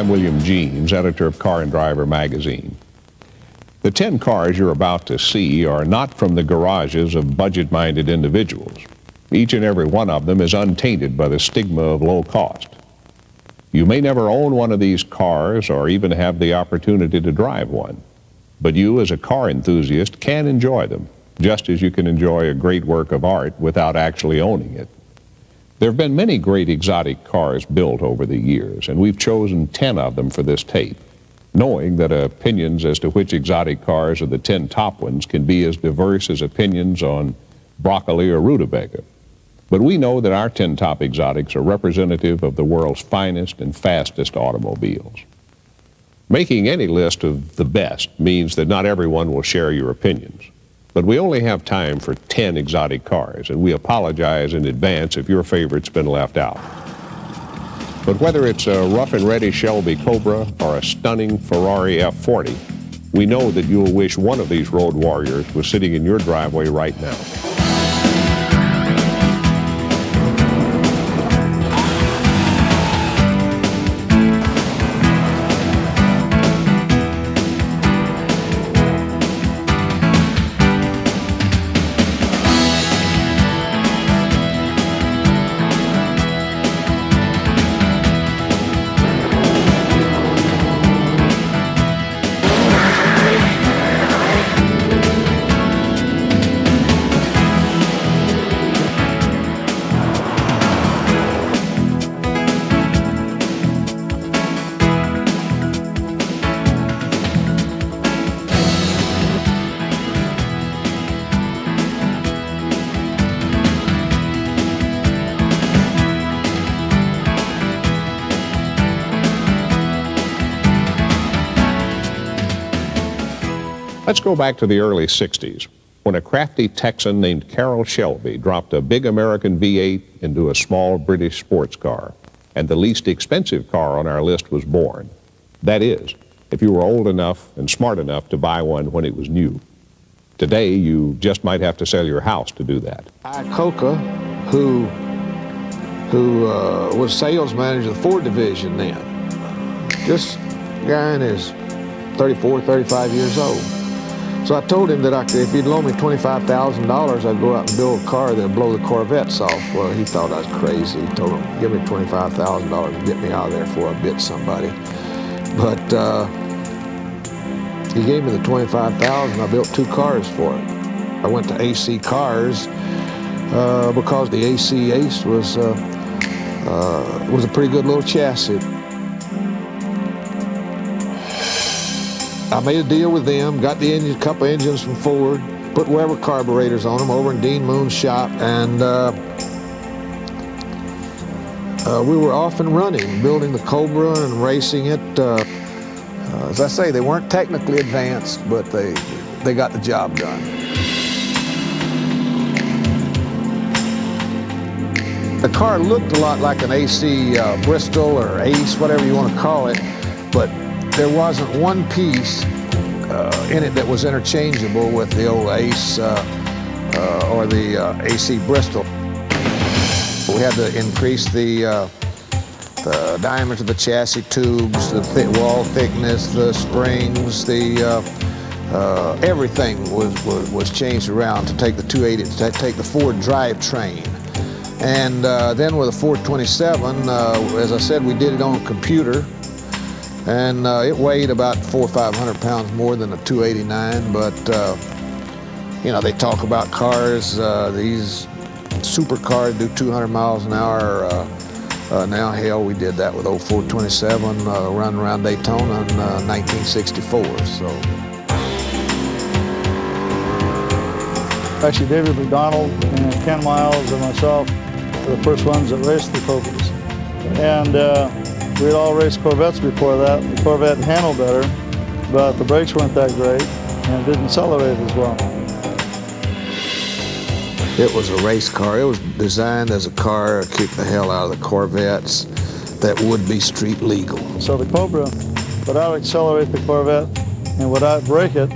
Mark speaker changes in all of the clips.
Speaker 1: I'm William Jeans, editor of Car and Driver magazine. The 10 cars you're about to see are not from the garages of budget-minded individuals. Each and every one of them is untainted by the stigma of low cost. You may never own one of these cars or even have the opportunity to drive one, but you as a car enthusiast can enjoy them, just as you can enjoy a great work of art without actually owning it. There have been many great exotic cars built over the years, and we've chosen 10 of them for this tape, knowing that opinions as to which exotic cars are the 10 top ones can be as diverse as opinions on broccoli or rutabaga. But we know that our 10 top exotics are representative of the world's finest and fastest automobiles. Making any list of the best means that not everyone will share your opinions. But we only have time for 10 exotic cars, and we apologize in advance if your favorite's been left out. But whether it's a rough and ready Shelby Cobra or a stunning Ferrari F40, we know that you'll wish one of these road warriors was sitting in your driveway right now. Let's go back to the early 60s, when a crafty Texan named Carroll Shelby dropped a big American V8 into a small British sports car, and the least expensive car on our list was born. That is, if you were old enough and smart enough to buy one when it was new. Today, you just might have to sell your house to do that.
Speaker 2: Iacocca, who was sales manager of the Ford division then. This guy is 34, 35 years old. So I told him that if he'd loan me $25,000, I'd go out and build a car that'd blow the Corvettes off. Well, he thought I was crazy. He told him, give me $25,000 and get me out of there before I bit somebody. But he gave me the $25,000. I built 2 cars for it. I went to AC Cars because the AC Ace was a pretty good little chassis. I made a deal with them, got the engine, couple engines from Ford, put Weber carburetors on them over in Dean Moon's shop, and we were off and running, building the Cobra and racing it. As I say, they weren't technically advanced, but they got the job done. The car looked a lot like an AC Bristol or Ace, whatever you want to call it, but there wasn't one piece in it that was interchangeable with the old Ace or the AC Bristol. We had to increase the diameter of the chassis tubes, the wall thickness, the springs, everything was changed around to take the 280, to take the Ford drivetrain. And then with a 427, as I said, we did it on a computer. And it weighed about 400 or 500 pounds more than a 289, but you know, they talk about cars, these supercars do 200 miles an hour. Now, hell, we did that with old 427 running around Daytona in 1964, so.
Speaker 3: Actually, David McDonald and Ken Miles and myself were the first ones that raced the Cobras. And we had all raced Corvettes before that. The Corvette handled better, but the brakes weren't that great, and it didn't accelerate as well.
Speaker 2: It was a race car. It was designed as a car to kick the hell out of the Corvettes that would be street legal.
Speaker 3: So the Cobra would out-accelerate the Corvette and would out-brake it,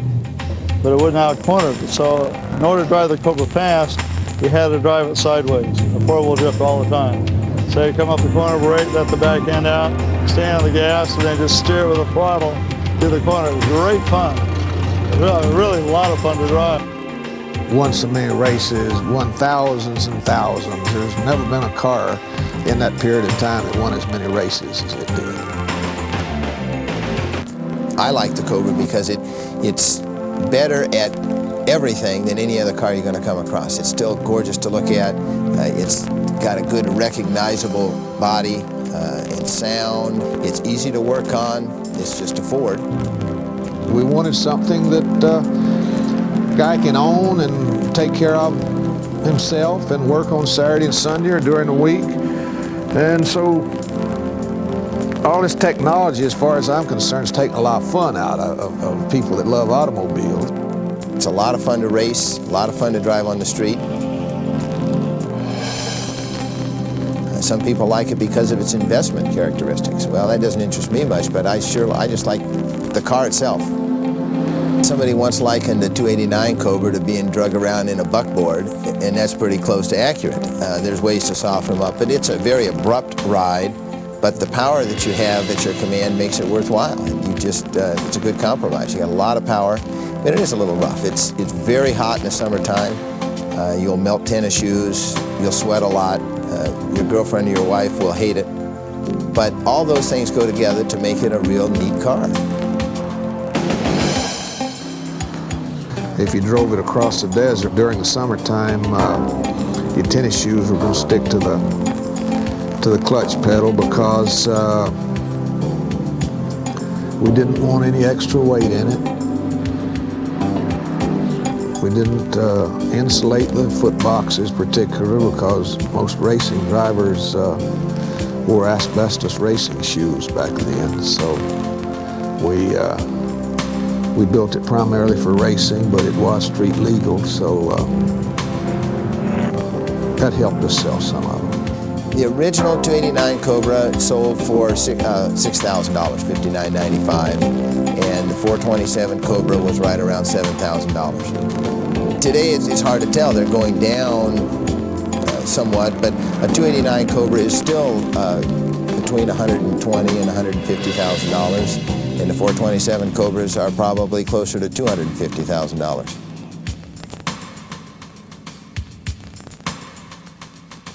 Speaker 3: but it wouldn't out-corner it. So in order to drive the Cobra fast, you had to drive it sideways, a four-wheel drift all the time. So you come up the corner, brake, let the back end out, stand on the gas and then just steer with a throttle through the corner. It was great fun. Really a lot of fun to drive.
Speaker 2: Won so many races, won thousands and thousands. There's never been a car in that period of time that won as many races as it did.
Speaker 4: I like the Cobra because it's better at everything than any other car you're going to come across. It's still gorgeous to look at. It's got a good recognizable body and sound. It's easy to work on. It's just a Ford.
Speaker 2: We wanted something that guy can own and take care of himself and work on Saturday and Sunday or during the week. And so all this technology, as far as I'm concerned, is taking a lot of fun out of people that love automobiles.
Speaker 4: It's a lot of fun to race, a lot of fun to drive on the street. Some people like it because of its investment characteristics. Well, that doesn't interest me much, but I just like the car itself. Somebody once likened the 289 Cobra to being drug around in a buckboard, and that's pretty close to accurate. There's ways to soften them up, but it's a very abrupt ride, but the power that you have at your command makes it worthwhile. It's a good compromise. You got a lot of power, but it is a little rough. It's very hot in the summertime. You'll melt tennis shoes, you'll sweat a lot. Your girlfriend or your wife will hate it. But all those things go together to make it a real neat car.
Speaker 2: If you drove it across the desert during the summertime, your tennis shoes were going to stick to the clutch pedal because we didn't want any extra weight in it. We didn't insulate the foot boxes particularly because most racing drivers wore asbestos racing shoes back then. So we built it primarily for racing, but it was street legal, so that helped us sell some of them.
Speaker 4: The original 289 Cobra sold for $6,000, $59.95, and the 427 Cobra was right around $7,000. Today it's hard to tell. They're going down somewhat, but a 289 Cobra is still between $120,000 and $150,000, and the 427 Cobras are probably closer to $250,000.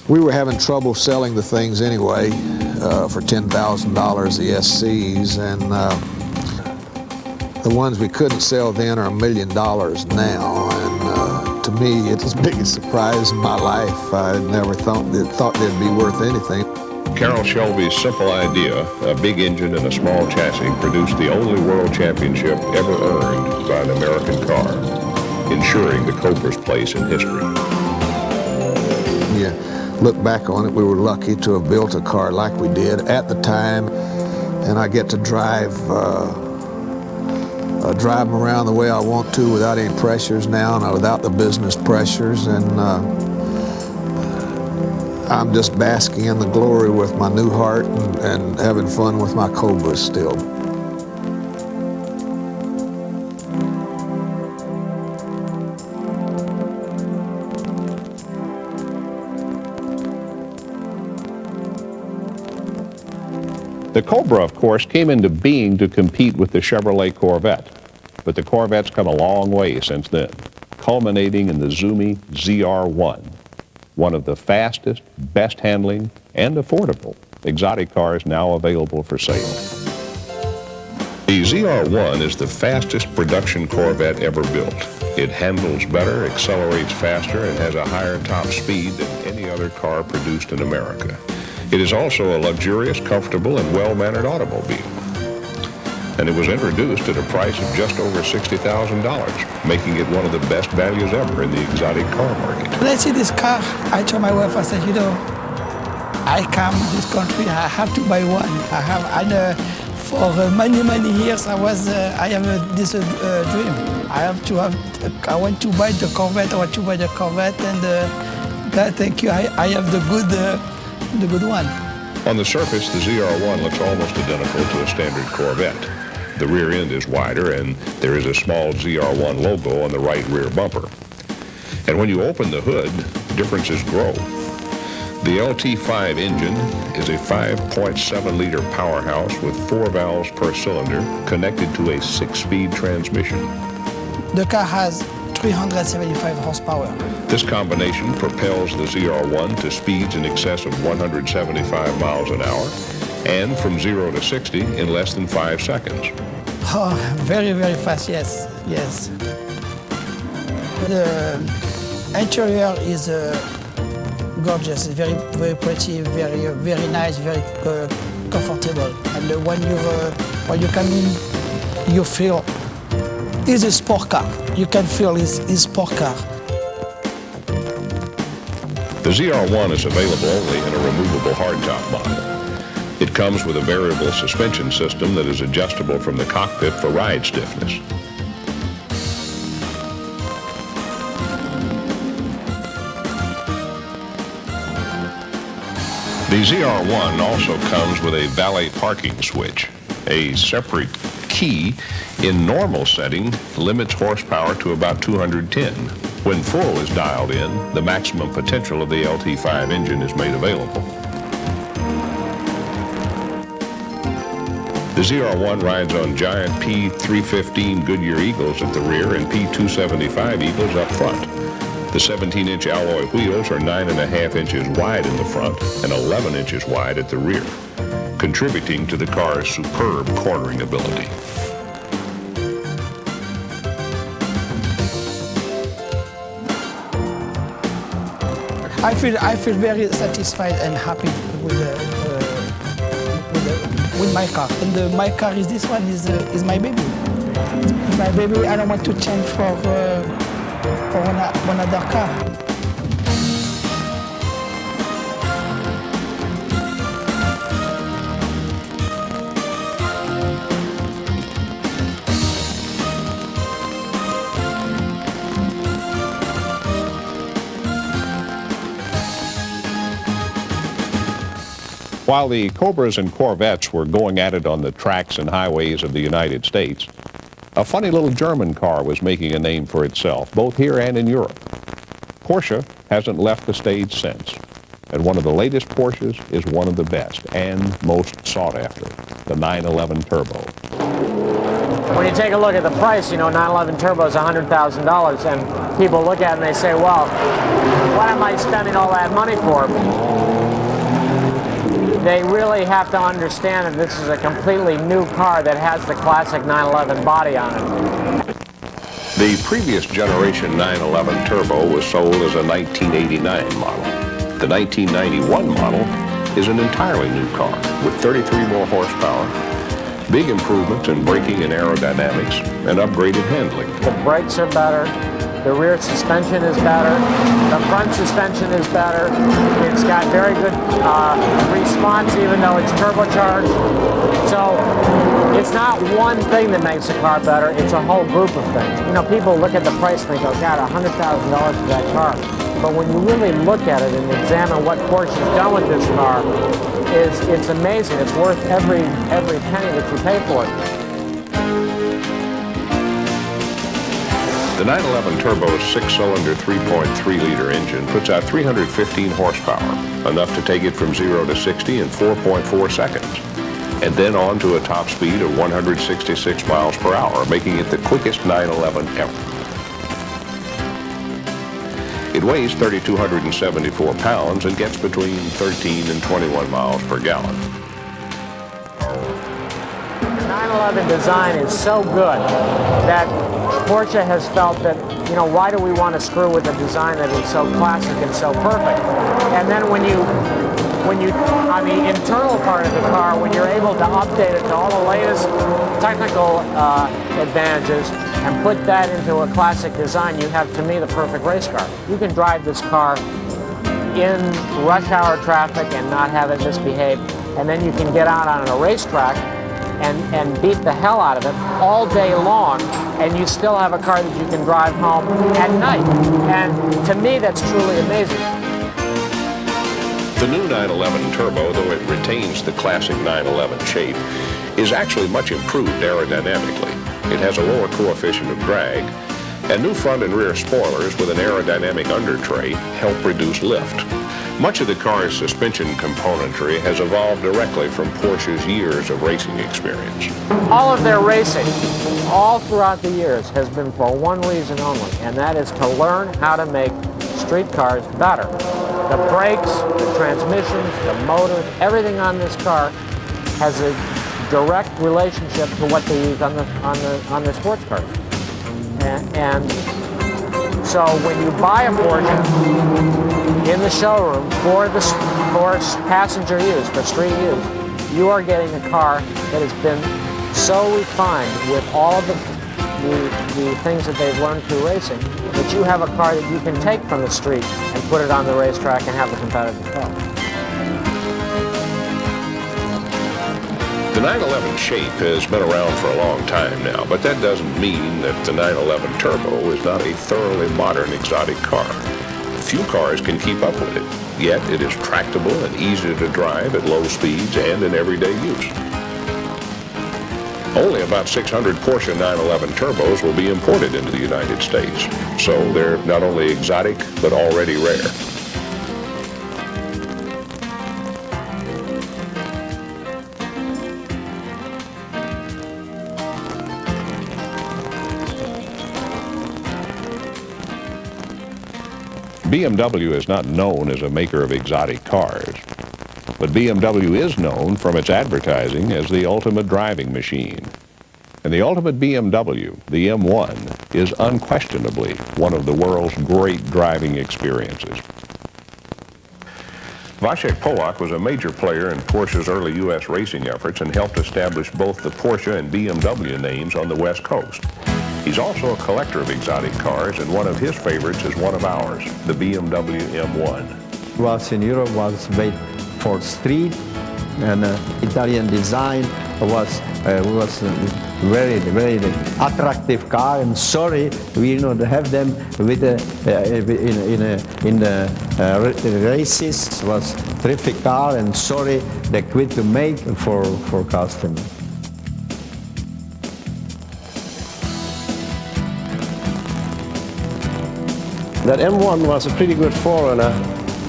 Speaker 2: We were having trouble selling the things anyway for $10,000, the SCs, and the ones we couldn't sell then are $1 million now. And to me, it's the biggest surprise in my life. I never thought they'd be worth anything.
Speaker 1: Carroll Shelby's simple idea, a big engine and a small chassis, produced the only world championship ever earned by an American car, ensuring the Cobra's place in history.
Speaker 2: Yeah. Look back on it, we were lucky to have built a car like we did at the time, and I get to drive them around the way I want to without any pressures now and without the business pressures, and I'm just basking in the glory with my new heart and having fun with my Cobras still.
Speaker 1: The Cobra, of course, came into being to compete with the Chevrolet Corvette, but the Corvette's come a long way since then, culminating in the Zoomy ZR1, one of the fastest, best handling, and affordable exotic cars now available for sale. The ZR1 is the fastest production Corvette ever built. It handles better, accelerates faster, and has a higher top speed than any other car produced in America. It is also a luxurious, comfortable, and well-mannered automobile. And it was introduced at a price of just over $60,000, making it one of the best values ever in the exotic car market.
Speaker 5: When I see this car, I told my wife, I said, you know, I come to this country, I have to buy one. For many years, I have this dream. I want to buy the Corvette, and God, thank you, I have the good one.
Speaker 1: On the surface, the ZR1 looks almost identical to a standard Corvette. The rear end is wider, and there is a small ZR1 logo on the right rear bumper. And when you open the hood, differences grow. The LT5 engine is a 5.7-liter powerhouse with 4 valves per cylinder connected to a 6-speed transmission.
Speaker 5: The car has 375 horsepower.
Speaker 1: This combination propels the ZR1 to speeds in excess of 175 miles an hour and from 0 to 60 in less than 5 seconds.
Speaker 5: Oh, very, very fast, yes, yes. The interior is gorgeous, very, very pretty, very, very nice, very comfortable. And when you come in, you feel it's a sport car. You can feel it's a sport car.
Speaker 1: The ZR1 is available only in a removable hardtop model. It comes with a variable suspension system that is adjustable from the cockpit for ride stiffness. The ZR1 also comes with a valet parking switch. A separate key in normal setting limits horsepower to about 210. When full is dialed in, the maximum potential of the LT5 engine is made available. The ZR1 rides on giant P315 Goodyear Eagles at the rear and P275 Eagles up front. The 17-inch alloy wheels are 9.5 inches wide in the front and 11 inches wide at the rear, contributing to the car's superb cornering ability.
Speaker 5: I feel very satisfied and happy with my car. And my car is this one is my baby. It's my baby. I don't want to change for another car.
Speaker 1: While the Cobras and Corvettes were going at it on the tracks and highways of the United States, a funny little German car was making a name for itself, both here and in Europe. Porsche hasn't left the stage since, and one of the latest Porsches is one of the best and most sought after, the 911 Turbo.
Speaker 6: When you take a look at the price, 911 Turbo is $100,000, and people look at it and they say, well, why am I spending all that money for? They really have to understand that this is a completely new car that has the classic 911 body on it.
Speaker 1: The previous generation 911 Turbo was sold as a 1989 model. The 1991 model is an entirely new car with 33 more horsepower, big improvements in braking and aerodynamics, and upgraded handling.
Speaker 6: The brakes are better. The rear suspension is better. The front suspension is better. It's got very good response, even though it's turbocharged. So it's not one thing that makes a car better. It's a whole group of things. People look at the price and they go, God, $100,000 for that car. But when you really look at it and examine what Porsche's done with this car, it's amazing. It's worth every penny that you pay for it.
Speaker 1: The 911 Turbo's 6-cylinder 3.3-liter engine puts out 315 horsepower, enough to take it from 0 to 60 in 4.4 seconds, and then on to a top speed of 166 miles per hour, making it the quickest 911 ever. It weighs 3,274 pounds and gets between 13 and 21 miles per gallon.
Speaker 6: The 911 design is so good that Porsche has felt that, why do we want to screw with a design that is so classic and so perfect? And then on the internal part of the car, when you're able to update it to all the latest technical advantages and put that into a classic design, you have, to me, the perfect race car. You can drive this car in rush hour traffic and not have it misbehave, and then you can get out on a racetrack and beat the hell out of it all day long, and you still have a car that you can drive home at night. And to me, that's truly amazing.
Speaker 1: The new 911 Turbo, though it retains the classic 911 shape, is actually much improved aerodynamically. It has a lower coefficient of drag, and new front and rear spoilers with an aerodynamic under tray help reduce lift. Much of the car's suspension componentry has evolved directly from Porsche's years of racing experience.
Speaker 6: All of their racing, all throughout the years, has been for one reason only, and that is to learn how to make street cars better. The brakes, the transmissions, the motors, everything on this car has a direct relationship to what they use on their sports cars. And so when you buy a Porsche in the showroom for passenger use, for street use, you are getting a car that has been so refined with all of the things that they've learned through racing that you have a car that you can take from the street and put it on the racetrack and have a competitive car.
Speaker 1: The 911 shape has been around for a long time now, but that doesn't mean that the 911 Turbo is not a thoroughly modern exotic car. Few cars can keep up with it, yet it is tractable and easy to drive at low speeds and in everyday use. Only about 600 Porsche 911 Turbos will be imported into the United States, so they're not only exotic, but already rare. BMW is not known as a maker of exotic cars, but BMW is known from its advertising as the ultimate driving machine. And the ultimate BMW, the M1, is unquestionably one of the world's great driving experiences. Wojciech Połack was a major player in Porsche's early U.S. racing efforts and helped establish both the Porsche and BMW names on the West Coast. He's also a collector of exotic cars, and one of his favorites is one of ours, the BMW M1.
Speaker 7: Was in Europe was made for street, and Italian design was very, very attractive car. And sorry, we don't have them with in the races. Was terrific car, and sorry they quit to make for customers.
Speaker 8: That M1 was a pretty good forerunner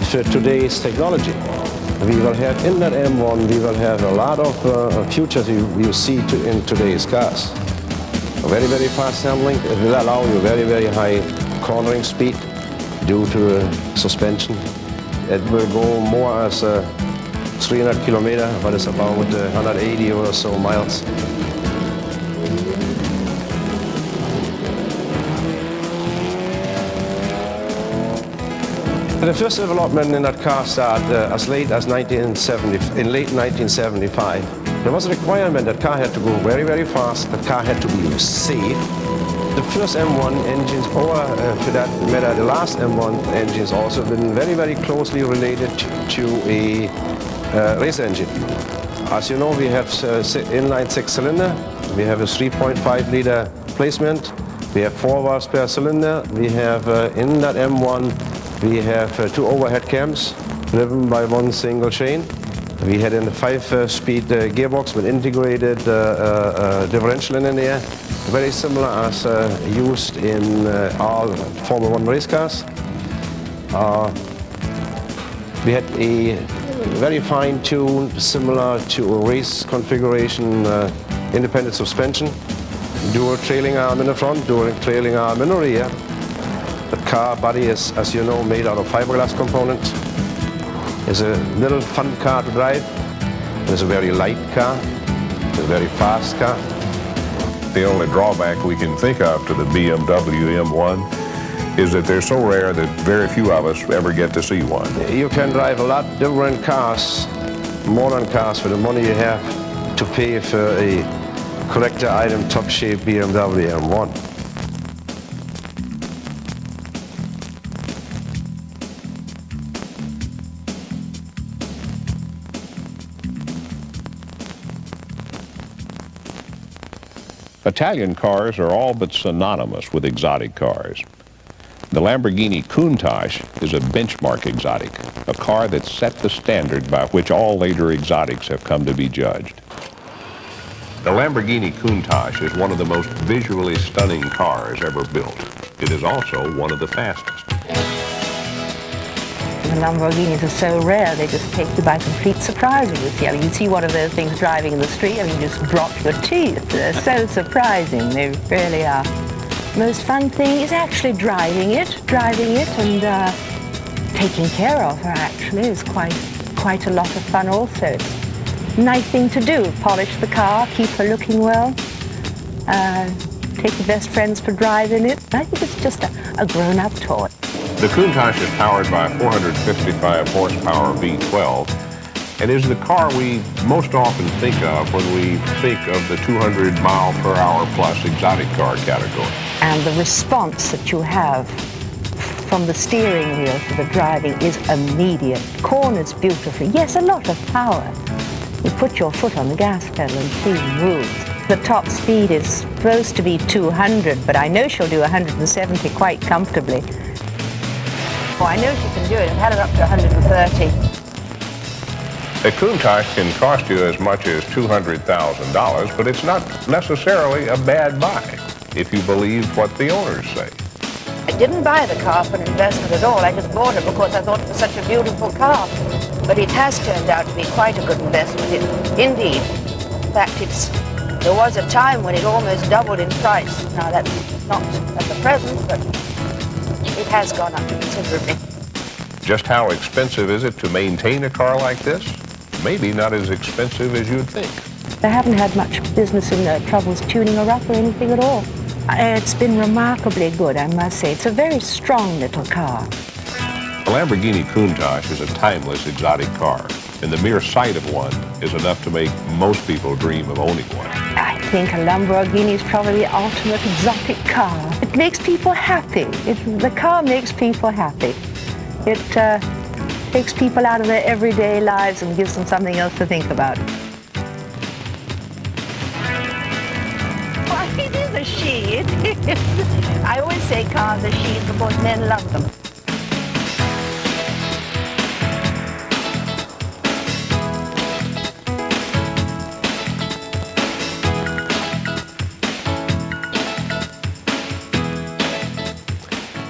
Speaker 8: for today's technology. We will have in that M1, we will have a lot of features you see in today's cars. Very, very fast handling. It will allow you very, very high cornering speed due to suspension. It will go more as 300 kilometer, but it's about 180 or so miles. The first development in that car started as late as late 1975. There was a requirement that car had to go very, very fast. The car had to be safe. The first M1 engines, or for that matter, the last M1 engines, also been very, very closely related to a race engine. As you know, we have inline 6-cylinder. We have a 3.5 liter placement. We have 4 valves per cylinder. We have in that M1. We have 2 overhead cams driven by 1 single chain. We had in the 5-speed gearbox with integrated differential in there, very similar as used in all Formula 1 race cars. We had a very fine-tuned, similar to a race configuration, independent suspension, dual trailing arm in the front, dual trailing arm in the rear. The car body is, as you know, made out of fiberglass components. It's a little fun car to drive. It's a very light car. It's a very fast car.
Speaker 1: The only drawback we can think of to the BMW M1 is that they're so rare that very few of us ever get to see one.
Speaker 8: You can drive a lot different cars, modern cars, for the money you have to pay for a collector item, top shape BMW M1.
Speaker 1: Italian cars are all but synonymous with exotic cars. The Lamborghini Countach is a benchmark exotic, a car that set the standard by which all later exotics have come to be judged. The Lamborghini Countach is one of the most visually stunning cars ever built. It is also one of the fastest.
Speaker 9: The Lamborghinis are so rare, they just take you by complete surprise when you see. I mean, you see one of those things driving in the street, I mean, you just drop your teeth. They're so surprising, they really are. Most fun thing is actually driving it, and taking care of her actually is quite a lot of fun also. It's a nice thing to do, polish the car, keep her looking well, take your best friends for driving it. I think it's just a grown-up toy.
Speaker 1: The Countach is powered by a 455 horsepower V12 and is the car we most often think of when we think of the 200 mile per hour plus exotic car category.
Speaker 9: And the response that you have from the steering wheel to the driving is immediate. Corners beautifully. Yes, a lot of power. You put your foot on the gas pedal and she moves. The top speed is supposed to be 200, but I know she'll do 170 quite comfortably. Oh, I know she can do it. I've had her up to 130.
Speaker 1: A Countach can cost you as much as $200,000, but it's not necessarily a bad buy if you believe what the owners say.
Speaker 9: I didn't buy the car for an investment at all. I just bought it because I thought it was such a beautiful car. But it has turned out to be quite a good investment, indeed. In fact, there was a time when it almost doubled in price. Now, that's not at the present, but it has gone up considerably.
Speaker 1: Just how expensive is it to maintain a car like this? Maybe not as expensive as you'd think.
Speaker 9: I haven't had much business in troubles tuning her up or anything at all. It's been remarkably good, I must say. It's a very strong little car.
Speaker 1: The Lamborghini Countach is a timeless exotic car, and the mere sight of one is enough to make most people dream of owning one.
Speaker 9: I think a Lamborghini is probably the ultimate exotic car. It makes people happy. The car makes people happy. It takes people out of their everyday lives and gives them something else to think about. Well, it is a she. It is. I always say cars are she because men love them.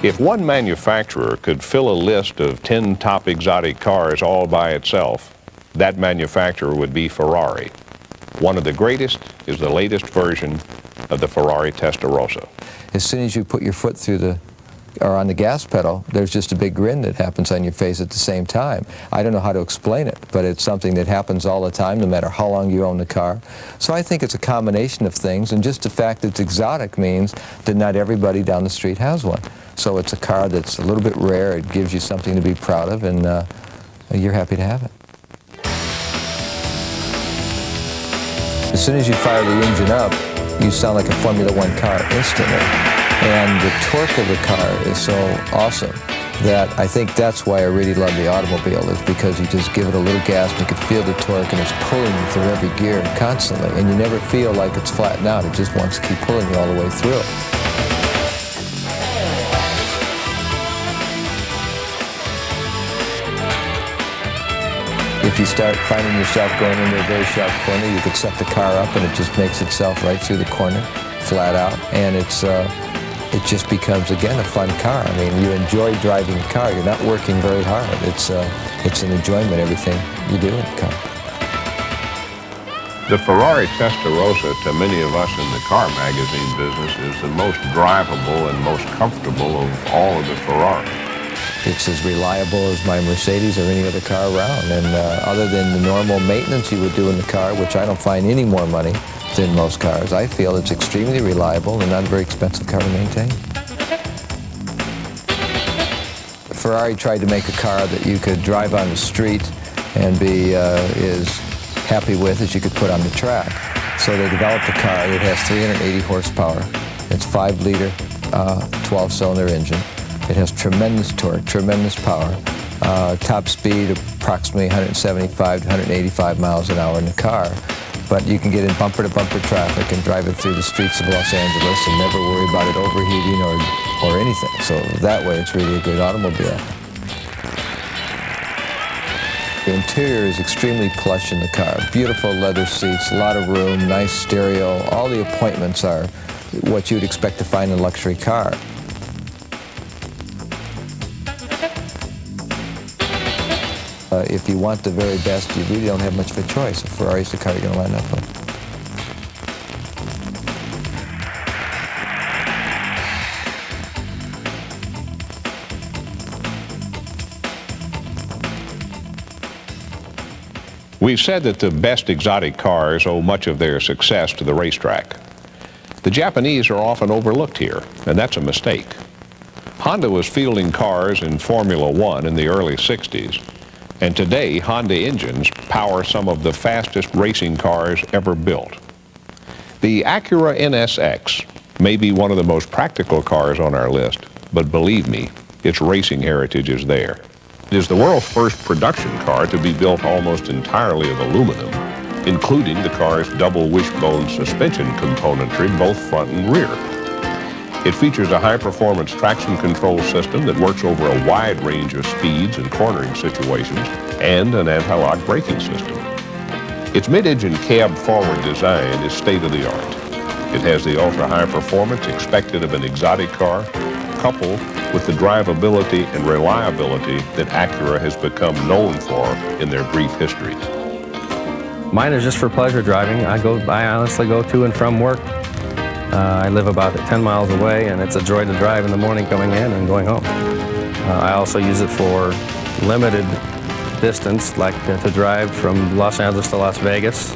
Speaker 1: If one manufacturer could fill a list of 10 top exotic cars all by itself, that manufacturer would be Ferrari. One of the greatest is the latest version of the Ferrari Testarossa.
Speaker 4: As soon as you put your foot through on the gas pedal, there's just a big grin that happens on your face at the same time. I don't know how to explain it, but it's something that happens all the time, no matter how long you own the car. So I think it's a combination of things, and just the fact that it's exotic means that not everybody down the street has one. So it's a car that's a little bit rare. It gives you something to be proud of, and you're happy to have it. As soon as you fire the engine up, you sound like a Formula One car instantly. And the torque of the car is so awesome that I think that's why I really love the automobile, is because you just give it a little gas and you can feel the torque, and it's pulling you through every gear constantly. And you never feel like it's flattened out. It just wants to keep pulling you all the way through. If you start finding yourself going into a very sharp corner, you could set the car up and it just makes itself right through the corner, flat out, and it just becomes, again, a fun car. I mean, you enjoy driving a car. You're not working very hard. It's an enjoyment, everything you do in the car.
Speaker 1: The Ferrari Testarossa, to many of us in the car magazine business, is the most drivable and most comfortable of all of the Ferraris.
Speaker 4: It's as reliable as my Mercedes or any other car around. And other than the normal maintenance you would do in the car, which I don't find any more money than most cars, I feel it's extremely reliable and not a very expensive car to maintain. Ferrari tried to make a car that you could drive on the street and be as happy with as you could put on the track. So they developed a car that has 380 horsepower. It's 5-liter, 12-cylinder engine. It has tremendous torque, tremendous power, top speed approximately 175 to 185 miles an hour in the car. But you can get in bumper-to-bumper traffic and drive it through the streets of Los Angeles and never worry about it overheating or anything. So that way it's really a good automobile. The interior is extremely plush in the car. Beautiful leather seats, a lot of room, nice stereo. All the appointments are what you'd expect to find in a luxury car. if you want the very best, you really don't have much of a choice. Ferrari's the car you're going to line up with.
Speaker 1: We've said that the best exotic cars owe much of their success to the racetrack. The Japanese are often overlooked here, and that's a mistake. Honda was fielding cars in Formula One in the early 60s, and today Honda engines power some of the fastest racing cars ever built. The Acura NSX may be one of the most practical cars on our list, but believe me, its racing heritage is there. It is the world's first production car to be built almost entirely of aluminum, including the car's double wishbone suspension componentry, both front and rear. It features a high-performance traction control system that works over a wide range of speeds and cornering situations, and an anti-lock braking system. Its mid-engine cab-forward design is state-of-the-art. It has the ultra-high performance expected of an exotic car, coupled with the drivability and reliability that Acura has become known for in their brief history.
Speaker 10: Mine is just for pleasure driving. I honestly go to and from work. I live about 10 miles away, and it's a joy to drive in the morning coming in and going home. I also use it for limited distance, like to drive from Los Angeles to Las Vegas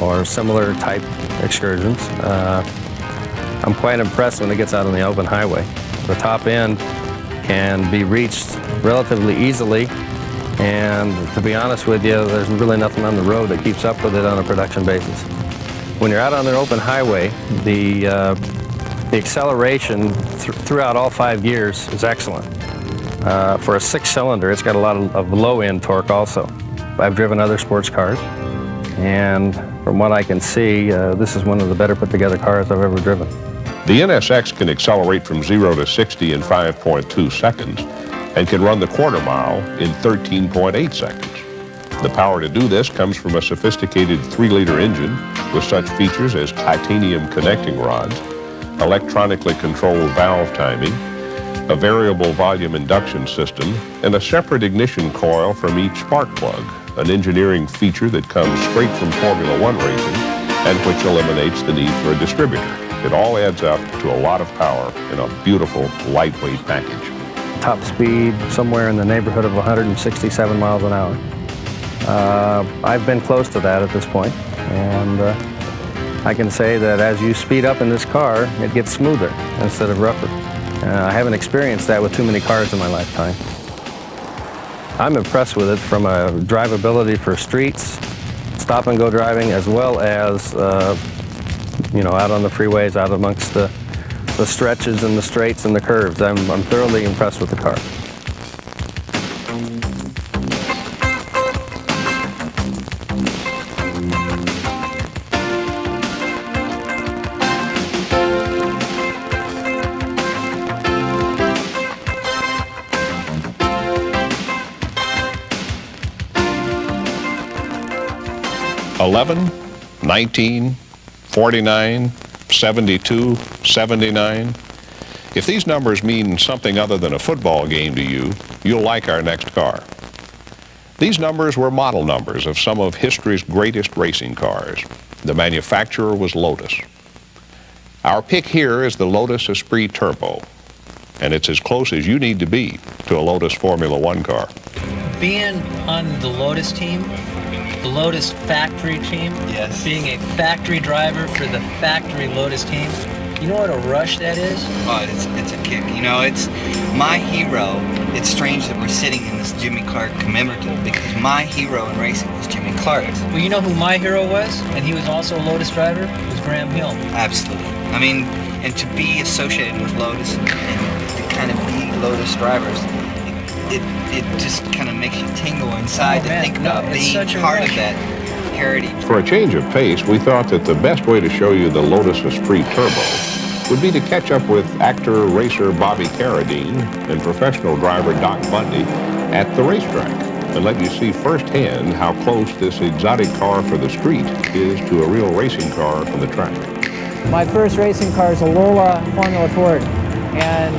Speaker 10: or similar type excursions. I'm quite impressed when it gets out on the open highway. The top end can be reached relatively easily, and to be honest with you, there's really nothing on the road that keeps up with it on a production basis. When you're out on an open highway, the acceleration throughout all 5 gears is excellent. For a 6-cylinder, it's got a lot of low-end torque also. I've driven other sports cars, and from what I can see, this is one of the better put-together cars I've ever driven.
Speaker 1: The NSX can accelerate from 0 to 60 in 5.2 seconds and can run the quarter mile in 13.8 seconds. The power to do this comes from a sophisticated 3-liter engine with such features as titanium connecting rods, electronically controlled valve timing, a variable volume induction system, and a separate ignition coil from each spark plug, an engineering feature that comes straight from Formula One racing and which eliminates the need for a distributor. It all adds up to a lot of power in a beautiful, lightweight package.
Speaker 10: Top speed somewhere in the neighborhood of 167 miles an hour. I've been close to that at this point, and I can say that as you speed up in this car, it gets smoother instead of rougher. I haven't experienced that with too many cars in my lifetime. I'm impressed with it from a drivability for streets, stop-and-go driving, as well as out on the freeways, out amongst the stretches and the straights and the curves. I'm thoroughly impressed with the car.
Speaker 1: $11, $19, $49, $72, $79. If these numbers mean something other than a football game to you, you'll like our next car. These numbers were model numbers of some of history's greatest racing cars. The manufacturer was Lotus. Our pick here is the Lotus Esprit Turbo, and it's as close as you need to be to a Lotus Formula One car.
Speaker 11: Being on the Lotus team, the Lotus factory team,
Speaker 12: yes.
Speaker 11: Being a factory driver for the factory Lotus team, you know what a rush that is?
Speaker 12: Oh, it's a kick. You know, it's my hero. It's strange that we're sitting in this Jimmy Clark commemorative because my hero in racing was Jimmy Clark.
Speaker 11: Well, you know who my hero was? And he was also a Lotus driver? It was Graham Hill.
Speaker 12: Absolutely. I mean, and to be associated with Lotus and to kind of be Lotus drivers, it just kind of makes you tingle inside to think about being part of that heritage.
Speaker 1: For a change of pace, we thought that the best way to show you the Lotus Esprit Turbo would be to catch up with actor, racer Bobby Carradine and professional driver Doc Bundy at the racetrack and let you see firsthand how close this exotic car for the street is to a real racing car on the track.
Speaker 13: My first racing car is a Lola Formula Ford, and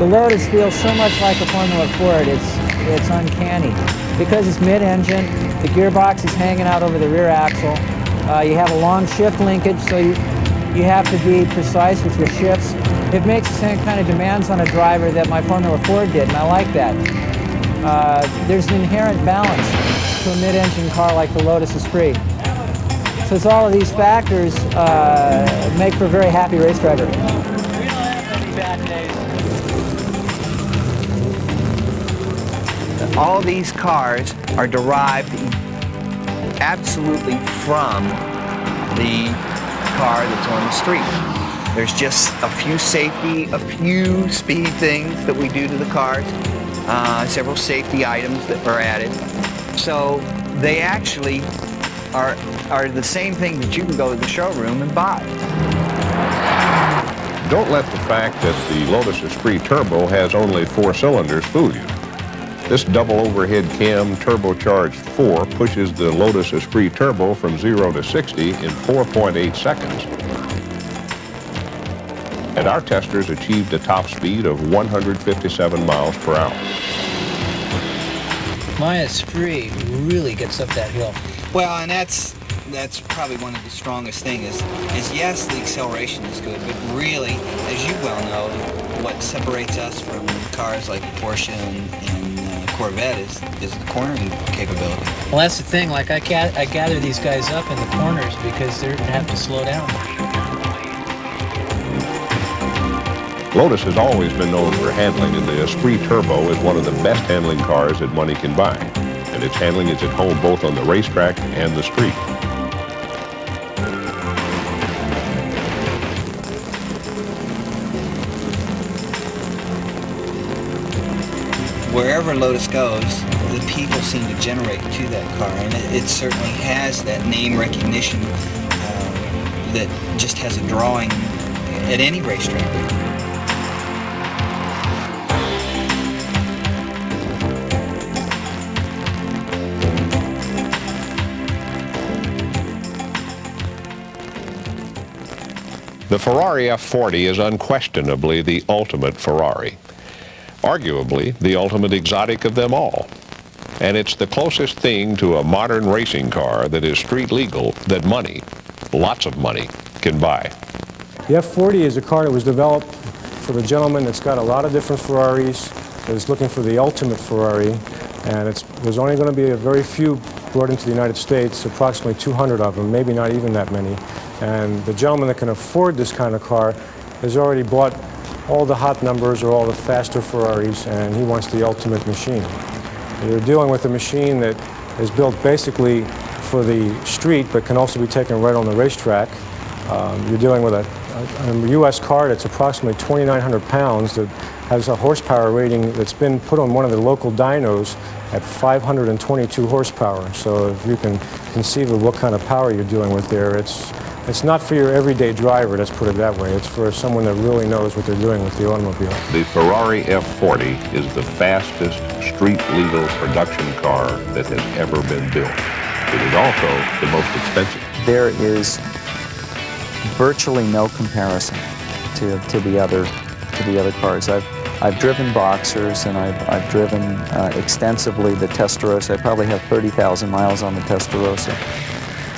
Speaker 13: the Lotus feels so much like a Formula Ford. It's it's uncanny. Because it's mid-engine, the gearbox is hanging out over the rear axle. You have a long shift linkage, so you have to be precise with your shifts. It makes the same kind of demands on a driver that my Formula Ford did, and I like that. There's an inherent balance to a mid-engine car like the Lotus Esprit. So it's all of these factors make for a very happy race driver.
Speaker 11: We don't have any bad days.
Speaker 12: All these cars are derived absolutely from the car that's on the street. There's just a few safety, a few speed things that we do to the cars, several safety items that are added. So they actually are the same thing that you can go to the showroom and buy.
Speaker 1: Don't let the fact that the Lotus Esprit Turbo has only 4 cylinders fool you. This double overhead cam turbocharged 4 pushes the Lotus Esprit Turbo from 0 to 60 in 4.8 seconds. And our testers achieved a top speed of 157 miles per hour.
Speaker 11: My Esprit really gets up that hill.
Speaker 12: Well, and that's probably one of the strongest things is yes, the acceleration is good, but really, as you well know, what separates us from cars like Porsche and Corvette is the cornering capability.
Speaker 11: Well, that's the thing. Like I gather these guys up in the corners because they have to slow down.
Speaker 1: Lotus has always been known for handling, and the Esprit Turbo is one of the best handling cars that money can buy. And its handling is at home both on the racetrack and the street.
Speaker 12: Wherever Lotus goes, the people seem to generate to that car, and it certainly has that name recognition that just has a drawing at any racetrack.
Speaker 1: The Ferrari F40 is unquestionably the ultimate Ferrari. Arguably, the ultimate exotic of them all. And it's the closest thing to a modern racing car that is street legal that money, lots of money, can buy.
Speaker 14: The F40 is a car that was developed for the gentleman that's got a lot of different Ferraris, that is looking for the ultimate Ferrari, and there's only going to be a very few brought into the United States, approximately 200 of them, maybe not even that many. And the gentleman that can afford this kind of car has already bought all the hot numbers or all the faster Ferraris, and he wants the ultimate machine. You're dealing with a machine that is built basically for the street, but can also be taken right on the racetrack. You're dealing with a U.S. car that's approximately 2,900 pounds that has a horsepower rating that's been put on one of the local dynos at 522 horsepower. So if you can conceive of what kind of power you're dealing with there, it's not for your everyday driver, let's put it that way. It's for someone that really knows what they're doing with the automobile.
Speaker 1: The Ferrari F40 is the fastest street-legal production car that has ever been built. It is also the most expensive.
Speaker 15: There is virtually no comparison to the other cars. I've driven Boxers, and I've driven extensively the Testarossa. I probably have 30,000 miles on the Testarossa.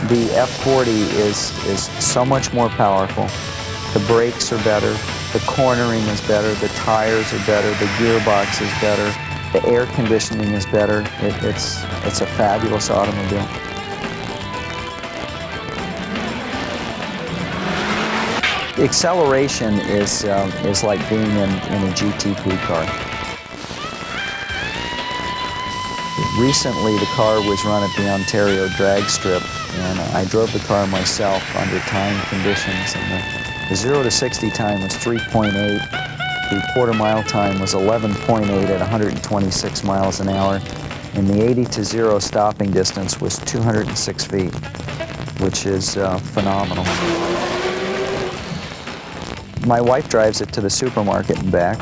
Speaker 15: The F40 is so much more powerful. The brakes are better, the cornering is better, the tires are better, the gearbox is better, the air conditioning is better. It's a fabulous automobile. The acceleration is like being in a GTP car. Recently, the car was run at the Ontario drag strip, and I drove the car myself under timed conditions. And the 0 to 60 time was 3.8. The quarter mile time was 11.8 at 126 miles an hour. And the 80 to 0 stopping distance was 206 feet, which is phenomenal. My wife drives it to the supermarket and back.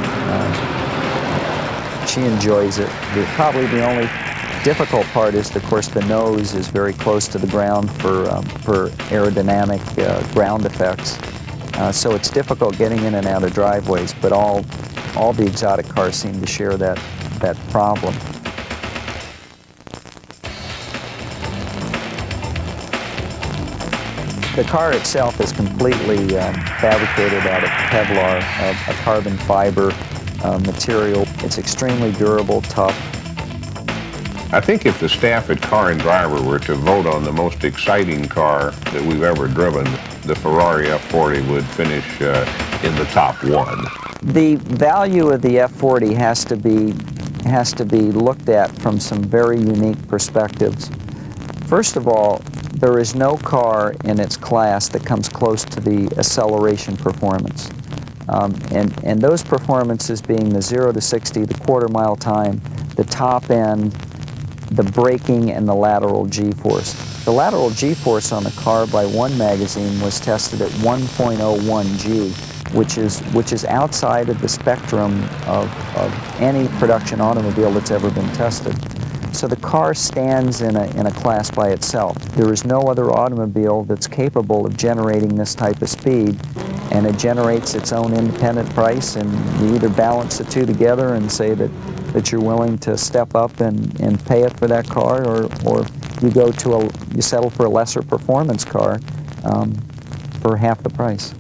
Speaker 15: She enjoys it. Probably the only difficult part is, of course, the nose is very close to the ground for aerodynamic ground effects. So it's difficult getting in and out of driveways, but all the exotic cars seem to share that problem. The car itself is completely fabricated out of Kevlar, a carbon fiber material. It's extremely durable, tough.
Speaker 1: I think if the staff at Car and Driver were to vote on the most exciting car that we've ever driven, the Ferrari F40 would finish in the top one.
Speaker 15: The value of the F40 has to be looked at from some very unique perspectives. First of all, there is no car in its class that comes close to the acceleration performance. And those performances being the 0 to 60, the quarter-mile time, the top end, the braking, and the lateral G-force. The lateral G-force on the car by one magazine was tested at 1.01 G, which is outside of the spectrum of any production automobile that's ever been tested. So the car stands in a class by itself. There is no other automobile that's capable of generating this type of speed, and it generates its own independent price, and you either balance the two together and say that you're willing to step up and pay it for that car, or you settle for a lesser performance car for half the price.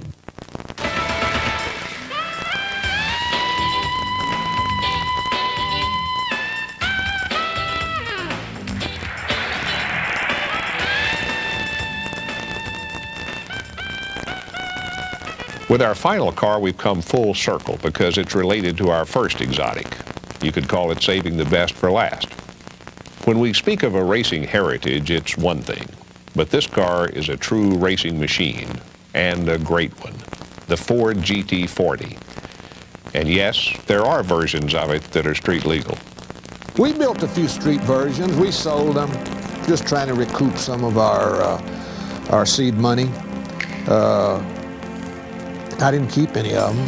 Speaker 1: With our final car, we've come full circle because it's related to our first exotic. You could call it saving the best for last. When we speak of a racing heritage, it's one thing, but this car is a true racing machine, and a great one, the Ford GT40. And yes, there are versions of it that are street legal.
Speaker 2: We built a few street versions. We sold them, just trying to recoup some of our seed money. I didn't keep any of them.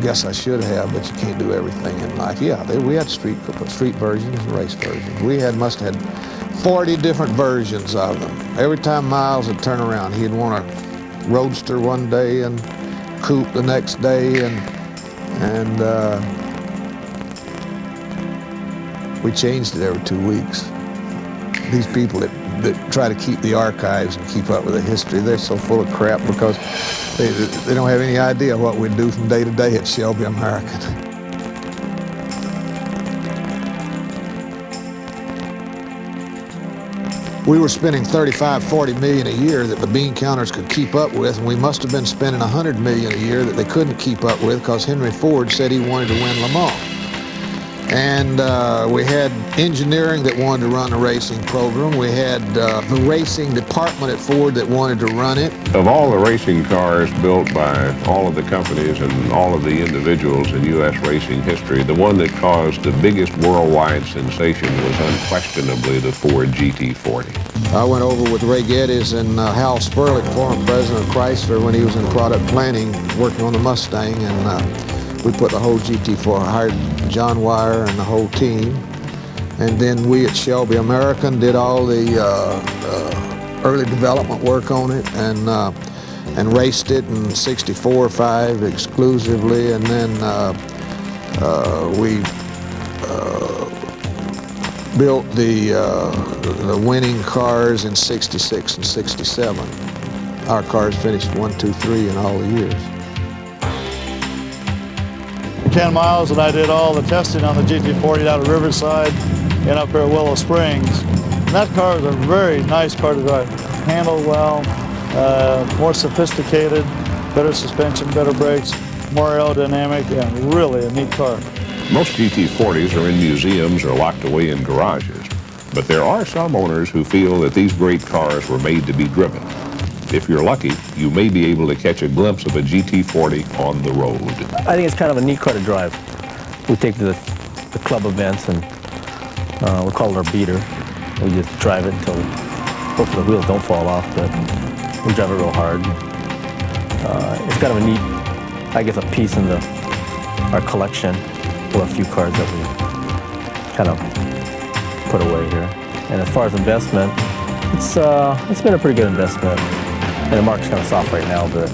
Speaker 2: Guess I should have, but you can't do everything in life. Yeah, we had street versions and race versions. We must have had 40 different versions of them. Every time Miles would turn around, he'd want a roadster one day and coupe the next day, and we changed it every 2 weeks. These people that try to keep the archives and keep up with the history, they're so full of crap because they don't have any idea what we do from day to day at Shelby American. We were spending $35–40 million a year that the bean counters could keep up with, and we must have been spending $100 million a year that they couldn't keep up with because Henry Ford said he wanted to win Le Mans. And we had engineering that wanted to run the racing program. We had the racing department at Ford that wanted to run it.
Speaker 1: Of all the racing cars built by all of the companies and all of the individuals in U.S. racing history, the one that caused the biggest worldwide sensation was unquestionably the Ford GT40.
Speaker 2: I went over with Ray Geddes and Hal Sperlich, former president of Chrysler, when he was in product planning, working on the Mustang, and we put the whole GT4, hired John Wire and the whole team. And then we at Shelby American did all the early development work on it and raced it in 64.5 exclusively. And then we built the winning cars in 66 and 67. Our cars finished 1, 2, 3 in all the years.
Speaker 3: Ken Miles and I did all the testing on the GT40 out of Riverside and up here at Willow Springs. And that car is a very nice car to drive. Handled well, more sophisticated, better suspension, better brakes, more aerodynamic, and really a neat car.
Speaker 1: Most GT40s are in museums or locked away in garages, but there are some owners who feel that these great cars were made to be driven. If you're lucky, you may be able to catch a glimpse of a GT40 on the road.
Speaker 10: I think it's kind of a neat car to drive. We take to the club events, and we call it our beater. We just drive it until, hopefully the wheels don't fall off, but we drive it real hard. It's kind of a neat, I guess, a piece in our collection of a few cars that we kind of put away here. And as far as investment, it's been a pretty good investment. And the market's kind of soft right now, but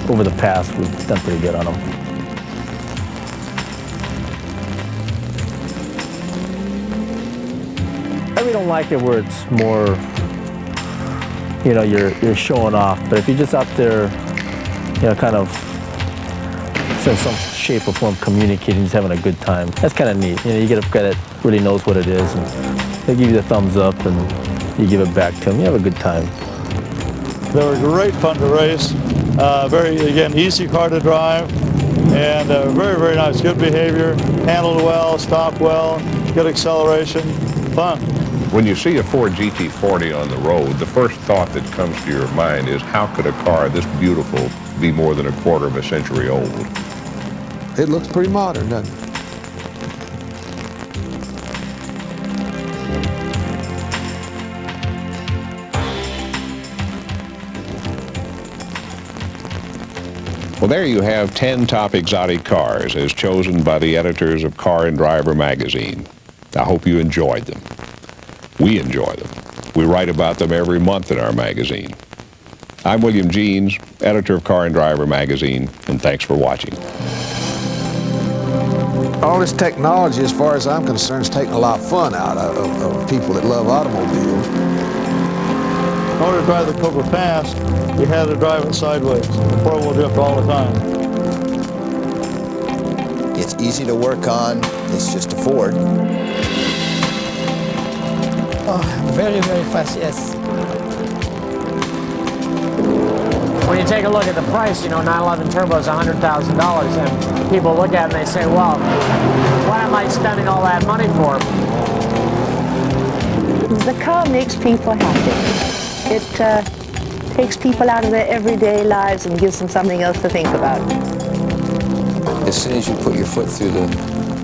Speaker 10: over the past, we've done pretty good on them. I really don't like it where it's more
Speaker 16: you know, you're showing off. But if you're just out there, you know, kind of in some shape or form communicating, just having a good time, that's kind of neat. You know, you get a guy that really knows what it is, and they give you the thumbs up, and you give it back to them. You have a good time.
Speaker 3: They were great fun to race. Very, again, easy car to drive, and very, very nice. Good behavior, handled well, stopped well, good acceleration, fun.
Speaker 1: When you see a Ford GT40 on the road, the first thought that comes to your mind is, how could a car this beautiful be more than a quarter of a century old?
Speaker 2: It looks pretty modern, doesn't it?
Speaker 1: Well, there you have 10 top exotic cars as chosen by the editors of Car and Driver magazine. I hope you enjoyed them. We enjoy them. We write about them every month in our magazine. I'm William Jeans, editor of Car and Driver magazine, and thanks for watching.
Speaker 2: All this technology, as far as I'm concerned, is taking a lot of fun out of people that love automobiles.
Speaker 3: In order to drive the Cobra fast, you had to drive it sideways. Four-wheel drift all the time.
Speaker 4: It's easy to work on. It's just a Ford.
Speaker 5: Oh, very, very fast, yes.
Speaker 6: When you take a look at the price, you know, 911 Turbo is $100,000, and people look at it and they say, well, why am I spending all that money for?
Speaker 9: The car makes people happy. It takes people out of their everyday lives and gives them something else to think about.
Speaker 4: As soon as you put your foot through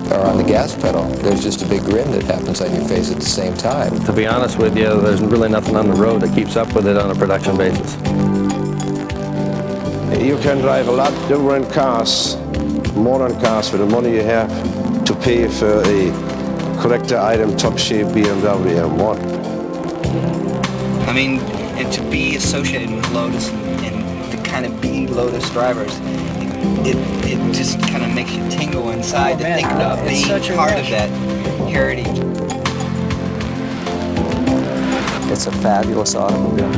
Speaker 4: or on the gas pedal, there's just a big grin that happens on your face at the same time.
Speaker 10: To be honest with you, there's really nothing on the road that keeps up with it on a production basis.
Speaker 8: You can drive a lot different cars, modern cars, with the money you have to pay for a collector item, top shape BMW M1.
Speaker 12: I mean, and to be associated with Lotus and to kind of be Lotus drivers, it just kind of makes you tingle inside to think about being part of that heritage.
Speaker 15: It's a fabulous automobile.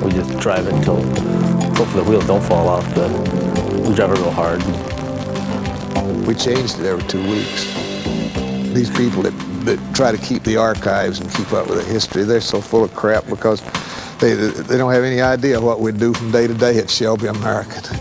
Speaker 16: We just drive it until hopefully the wheels don't fall off, but we drive it real hard.
Speaker 2: We changed it every 2 weeks. These people that try to keep the archives and keep up with the history, they're so full of crap because they don't have any idea what we do from day to day at Shelby American.